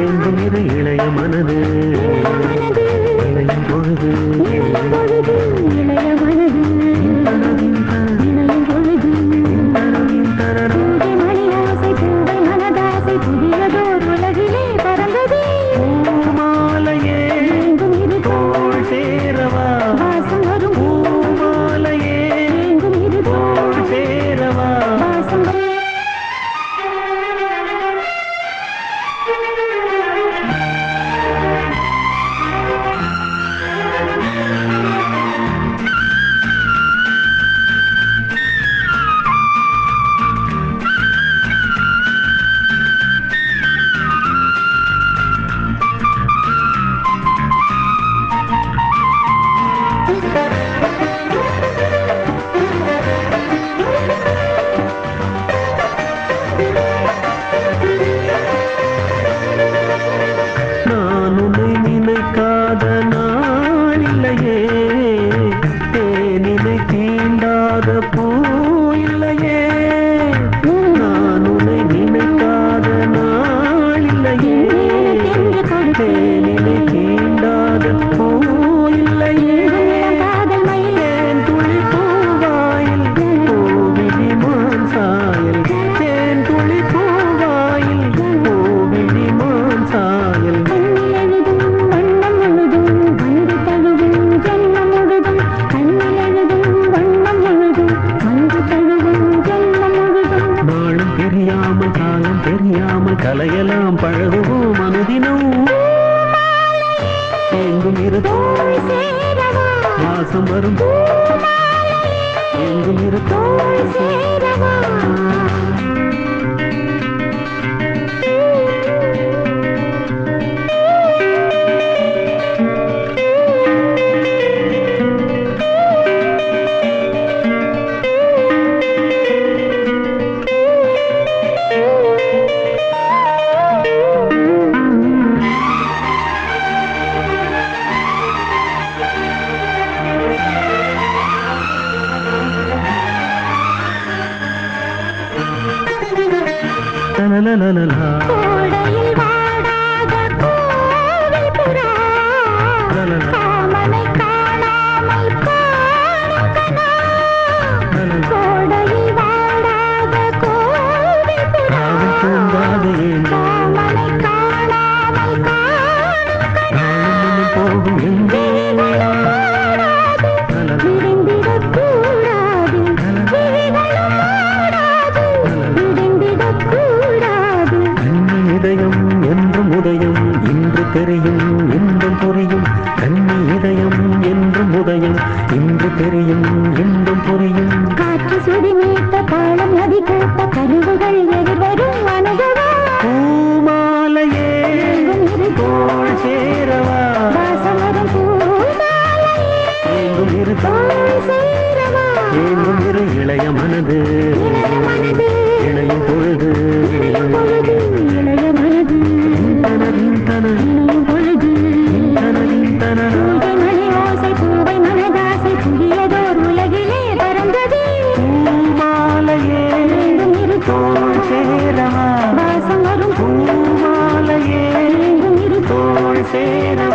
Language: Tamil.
எங்கும் இரு இளைய மனது இளையும் பொழுது கலையெல்லாம் பழகுவோம் அனுதினம் எங்கும் இருக்கும் வாசம் வரும் எங்கும் இருக்கும் கோடையில் வாடாத கோவில் புறா காமனை காணாமல் காணும் கனா கோடையில் வாடாத கோவில் புறா காமனை காணாமல் காணும் கனா போகும் எங்கே உதயம் இன்று தெரியும் இன்பம் புரியும் கண்ணி இதயம் என்றும் உதயம் இன்று தெரியும் இன்பம் புரியும் காற்று சுடி நீட்ட காலம் நதி கூட்ட கருவுகள் எதிர்வரும் அனுபவம் பூமாலையே தோள் சேரவா வாசமரும் பூமாலையே எங்கும் இரு தோள் சேரவா எங்கும் இரு இளைய மனது இளையும் பொழுது வாசம் வரும் பூமாலையே தோள் சேர